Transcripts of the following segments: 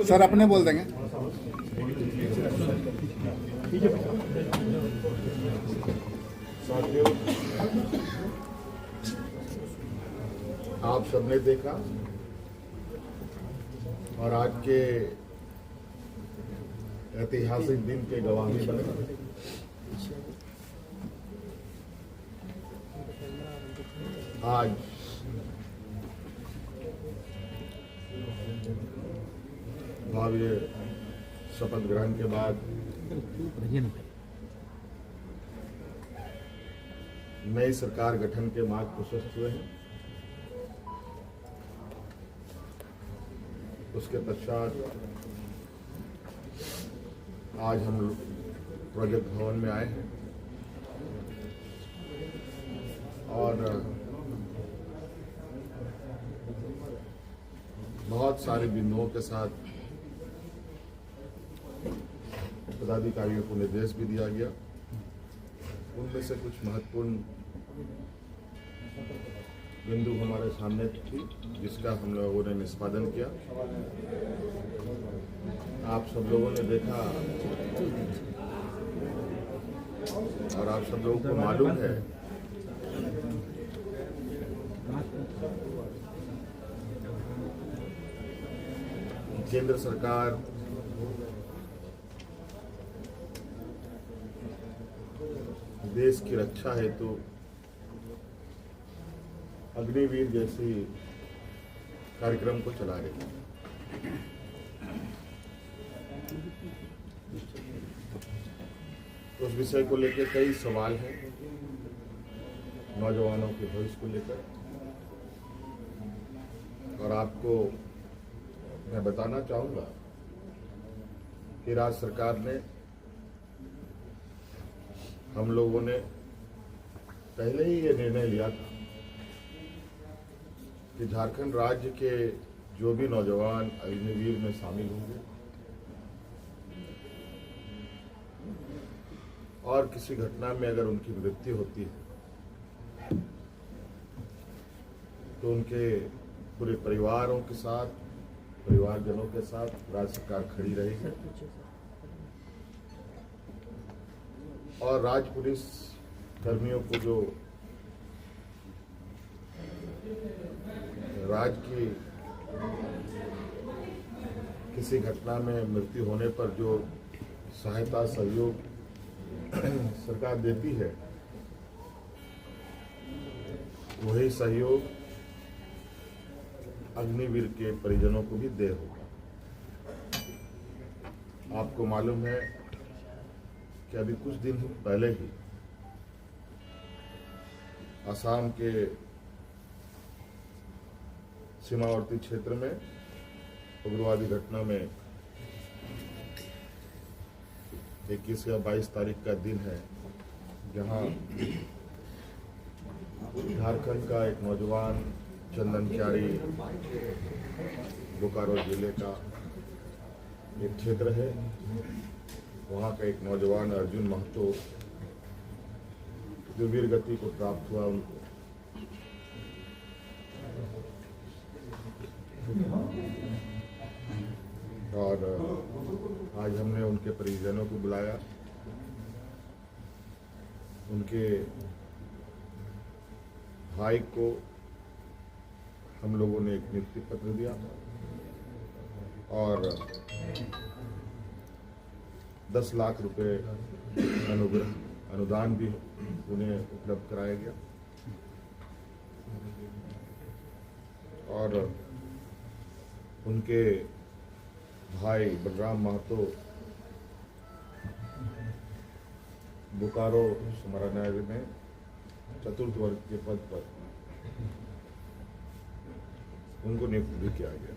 Sir अपने बोल देंगे। साथियों, आप सबने देखा और आज के ऐतिहासिक दिन के गवाही बने। आज भव्य शपथ ग्रहण के बाद नई सरकार गठन के मार्ग प्रशस्त हुए हैं। उसके पश्चात आज हम लोग प्रोजेक्ट भवन में आए हैं और बहुत सारे बिंदुओं के साथ पदाधिकारियों को निर्देश भी दिया गया। उनमें से कुछ महत्वपूर्ण बिंदु हमारे सामने थी, जिसका हम लोगों ने निष्पादन किया। आप सब लोगों ने देखा और आप सब लोगों को मालूम है केंद्र सरकार देश की रक्षा हेतु अग्निवीर जैसी कार्यक्रम को चला रही है। उस विषय को लेकर कई सवाल हैं, नौजवानों के भविष्य को लेकर, और आपको मैं बताना चाहूंगा कि राज्य सरकार ने, हम लोगों ने पहले ही ये निर्णय लिया था कि झारखंड राज्य के जो भी नौजवान अग्निवीर में शामिल होंगे और किसी घटना में अगर उनकी मृत्यु होती है तो उनके पूरे परिवारों के साथ, परिवारजनों के साथ राज्य सरकार खड़ी रहेगी और राज्य पुलिस कर्मियों को जो राज्य की किसी घटना में मृत्यु होने पर जो सहायता सहयोग सरकार देती है, वही सहयोग अग्निवीर के परिजनों को भी दे होगा। आपको मालूम है कि अभी कुछ दिन पहले ही असम के सीमावर्ती क्षेत्र में उग्रवादी घटना में 21 या 22 तारीख का दिन है, जहां झारखंड का एक नौजवान चंदन क्यारी, बोकारो जिले का एक क्षेत्र है, वहाँ का एक नौजवान अर्जुन महतो जो वीर गति को प्राप्त हुआ, उनको और आज हमने उनके परिजनों को बुलाया। उनके भाई को हम लोगों ने एक नियुक्ति पत्र दिया और 10 लाख रुपए अनुदान भी उन्हें उपलब्ध कराया गया और उनके भाई बलराम महतो बोकारो समाहरणालय में चतुर्थ वर्ग के पद पर उनको नियुक्त भी किया गया।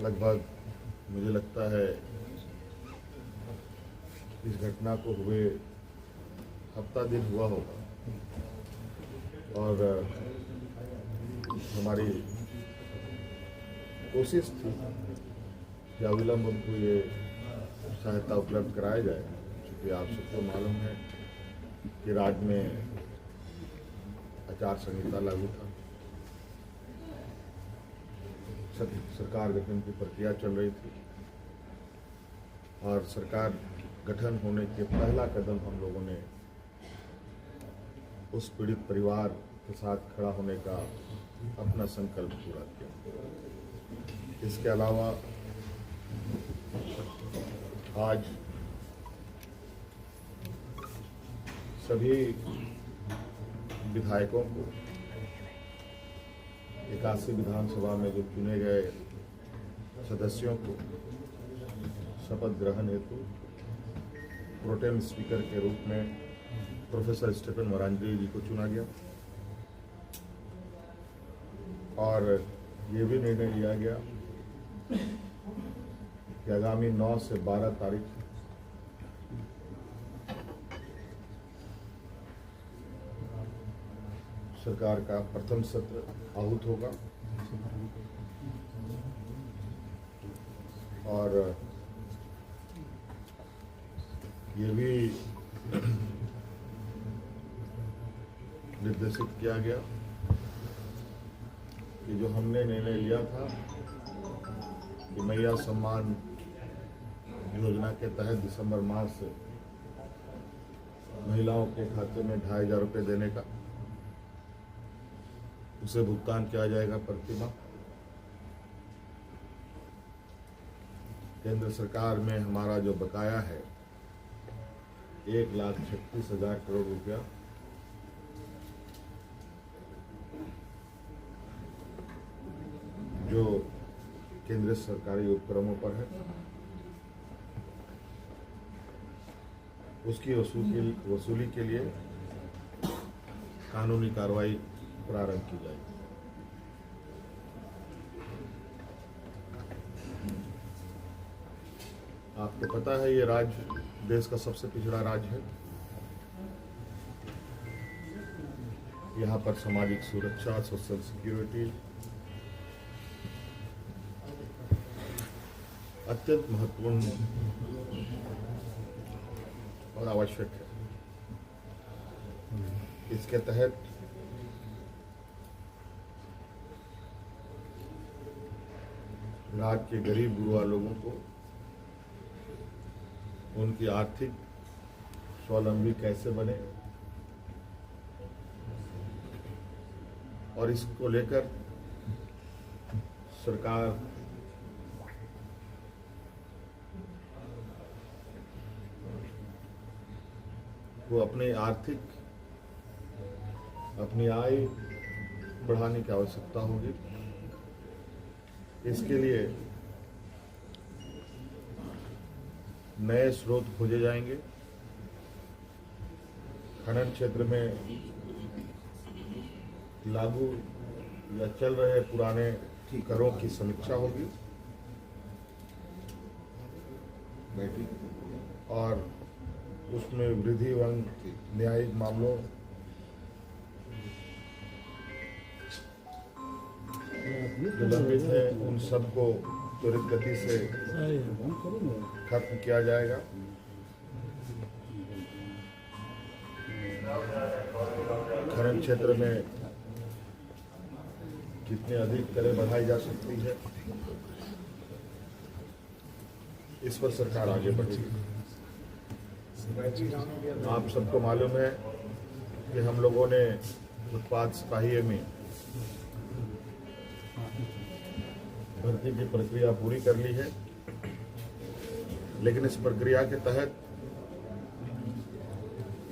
लगभग मुझे लगता है इस घटना को हुए हफ्ता दिन हुआ होगा और हमारी कोशिश थी कि अविलंब उनको ये सहायता उपलब्ध कराया जाए, क्योंकि आप सबको मालूम है कि राज्य में आचार संहिता लागू था। सरकार गठन की प्रक्रिया चल रही थी और सरकार गठन होने के पहला कदम हम लोगों ने उस पीड़ित परिवार के साथ खड़ा होने का अपना संकल्प पूरा किया। इसके अलावा आज सभी विधायकों को 81 विधानसभा में जो चुने गए सदस्यों को शपथ ग्रहण हेतु प्रोटेम स्पीकर के रूप में प्रोफेसर स्टीफन मरांडी जी को चुना गया और ये भी निर्णय लिया गया कि आगामी 9 से 12 तारीख सरकार का प्रथम सत्र आहूत होगा और ये भी निर्देशित किया गया कि जो हमने निर्णय लिया था कि मैया सम्मान योजना के तहत दिसंबर माह से महिलाओं के खाते में 2,500 रुपये देने का, उसे भुगतान किया जाएगा प्रति माह। केंद्र सरकार में हमारा जो बकाया है 1,36,000 करोड़ रुपया, जो केंद्रीय सरकारी उपक्रमों पर है, उसकी वसूली के लिए कानूनी कार्रवाई प्रारंभ की जाएगी। आपको पता है ये राज्य देश का सबसे पिछड़ा राज्य है। यहाँ पर सामाजिक सुरक्षा, सोशल सिक्योरिटी अत्यंत महत्वपूर्ण और आवश्यक है। इसके तहत राज्य के गरीब गुरबा लोगों को उनकी आर्थिक स्वावलंबी कैसे बने और इसको लेकर सरकार को अपनी आय बढ़ाने की आवश्यकता होगी। इसके लिए नए स्रोत खोजे जाएंगे। खनन क्षेत्र में लागू या चल रहे पुराने करों की समीक्षा होगी और उसमें वृद्धि एवं न्यायिक मामलों जो लंबित है उन सबको त्वरित गति से खत्म किया जाएगा। खनन क्षेत्र में कितनी अधिक करें बढ़ाई जा सकती है, इस पर सरकार आगे बढ़ेगी। आप सबको मालूम है कि हम लोगों ने उत्पाद सिपाही में भर्ती की प्रक्रिया पूरी कर ली है, लेकिन इस प्रक्रिया के तहत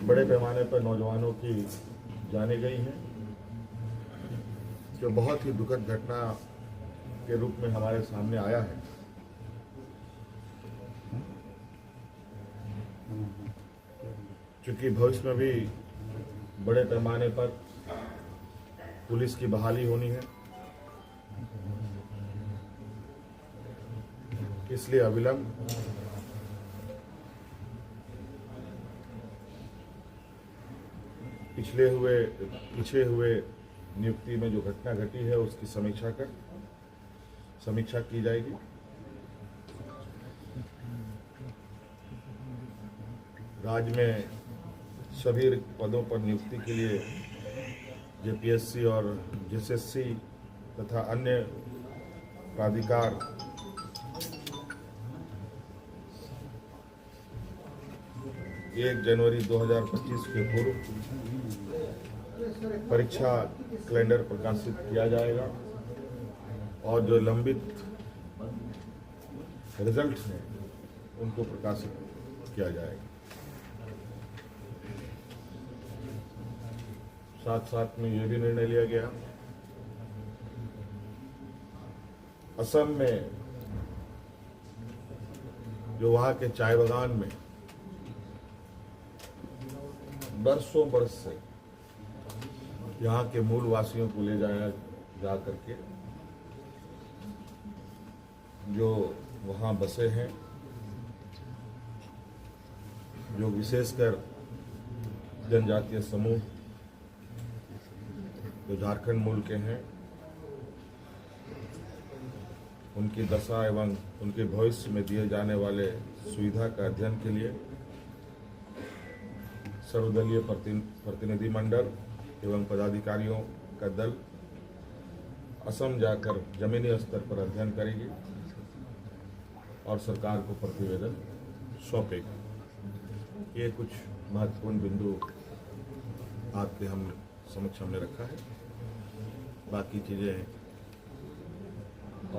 बड़े पैमाने पर नौजवानों की जाने गई हैं, जो बहुत ही दुखद घटना के रूप में हमारे सामने आया है। क्योंकि भविष्य में भी बड़े पैमाने पर पुलिस की बहाली होनी है, इसलिए अविलंब पिछले हुए नियुक्ति में जो घटना घटी है उसकी समीक्षा की जाएगी। राज्य में सभी पदों पर नियुक्ति के लिए जेपीएससी और जेएसएससी तथा अन्य प्राधिकार 1 जनवरी 2025 के पूर्व परीक्षा कैलेंडर प्रकाशित किया जाएगा और जो लंबित रिजल्ट हैं उनको प्रकाशित किया जाएगा। साथ साथ में ये भी निर्णय लिया गया, असम में जो वहाँ के चाय बागान में बरसों बरस से यहाँ के मूल वासियों को ले जाया जा करके जो वहाँ बसे हैं, जो विशेषकर जनजातीय समूह जो झारखंड मूल के हैं, उनकी दशा एवं उनके भविष्य में दिए जाने वाले सुविधा का अध्ययन के लिए सर्वदलीय प्रतिनिधिमंडल एवं पदाधिकारियों का दल असम जाकर जमीनी स्तर पर अध्ययन करेगी और सरकार को प्रतिवेदन सौंपेगी। ये कुछ महत्वपूर्ण बिंदु आपके हम समक्ष हमने रखा है। बाकी चीज़ें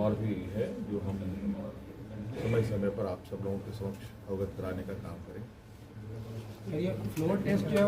और भी है जो हम समय समय पर आप सब लोगों के समक्ष अवगत कराने का काम करें। ये फ्लोर टेस्ट जो है